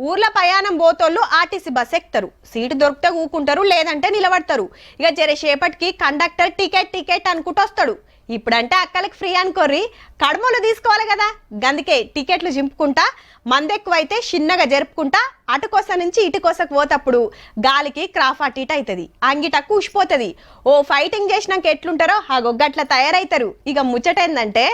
ఊర్ల ప్రయాణం పోతోళ్ళు RTC bus ఎక్కుతారు. సీటు దొరికితే ఊకుంటారు, లేదంటే నిలబడతారు. ఇక జరసేపటికి కండక్టర్ టికెట్ టికెట్ అనుకుంటూ వస్తాడు. ఇప్పుడంటే అక్కలకి ఫ్రీ అనుకోర్రి, కడమలు తీసుకోవాలి కదా, గందుకే టికెట్లు జింపుకుంటా మందెక్కువైతే చిన్నగా జరుపుకుంటా అటుకోస నుంచి ఇటుకోసకు పోతప్పుడు గాలికి క్రాఫ్ అటు ఇటు అవుతుంది, అంగిటక్కు ఉసిపోతుంది. ఓ ఫైటింగ్ చేసినాక ఎట్లుంటారో ఆ గొగ్గట్ల తయారవుతారు. ఇక ముచ్చటేందంటే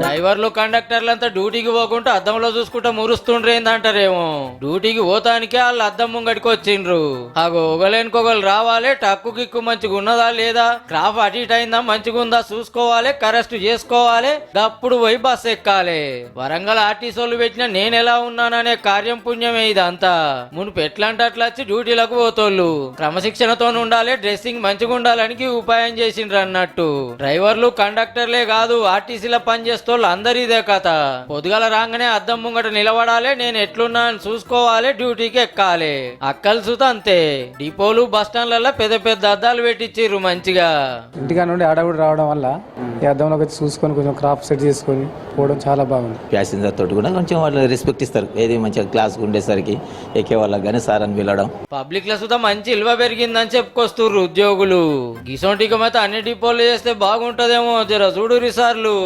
డ్రైవర్లు కండక్టర్లంతా డ్యూటీకి పోకుండా అద్దంలో చూసుకుంటా మురుస్తుండ్రు ఏందంటారేమో. డ్యూటీకి పోతానికే వాళ్ళు అద్దం ముంగడికి వచ్చిండ్రు. ఆగో ఒకలేనుకొకరు రావాలి, టక్కు కిక్కు మంచిగా ఉన్నదా లేదా, క్రాఫ్ అటు ఇటు అయిందా మంచిగుందా చూసుకోవాలి, కరెక్ట్ చేసుకోవాలి, అప్పుడు పోయి బస్ ఎక్కాలి. వరంగల్ ఆర్టీసీలు పెట్టిన నేను ఎలా ఉన్నాననే కార్యం పుణ్యమే ఇదంతా. మునుపు ఎట్లాంటి అట్లా వచ్చి డ్యూటీలకు పోతోళ్ళు క్రమశిక్షణతో ఉండాలి, డ్రెస్సింగ్ మంచిగా ఉండాలని ఉపాయం చేసిండ్రు అన్నట్టు. డ్రైవర్లు కండక్టర్లే కాదు, ఆర్టీసీలో పనిచేస్తూ అందరిదే కథ. పొద్దుగల రాగానే అద్దం ముంగట నిలబడాలి, నేను ఎట్లున్నా అని చూసుకోవాలి, డ్యూటీకి ఎక్కాలి. అక్కలు సుత అంతే. డిపోలు బస్ స్టాండ్లలో పెద్ద పెద్ద అద్దాలు పెట్టించిర్రు మంచిగా. ఇంటికా నుండి ఆడగుడు రావడం వల్ల ఈ అద్దంలోకి వచ్చి చూసుకొని కొంచెం క్రాఫ్ సెట్ చేసుకొని పోవడం చాలా బాగుంది. ప్యాసింజర్ తోటి కూడా కొంచెం వాళ్ళు రెస్పెక్ట్ ఇస్తారు. ఏది మంచిగా క్లాస్ ఉండేసరికి ఎక్కే వాళ్ళకి కానీ సార్ అని వెళ్ళడం. పబ్లిక్ లో సుత మంచి ఇల్వ పెరిగిందని చెప్పుకొస్తుర్రు ఉద్యోగులు. గిసోంటికి అయితే అన్ని డిపోలు చేస్తే బాగుంటదేమో, జర చూడురి సార్లు.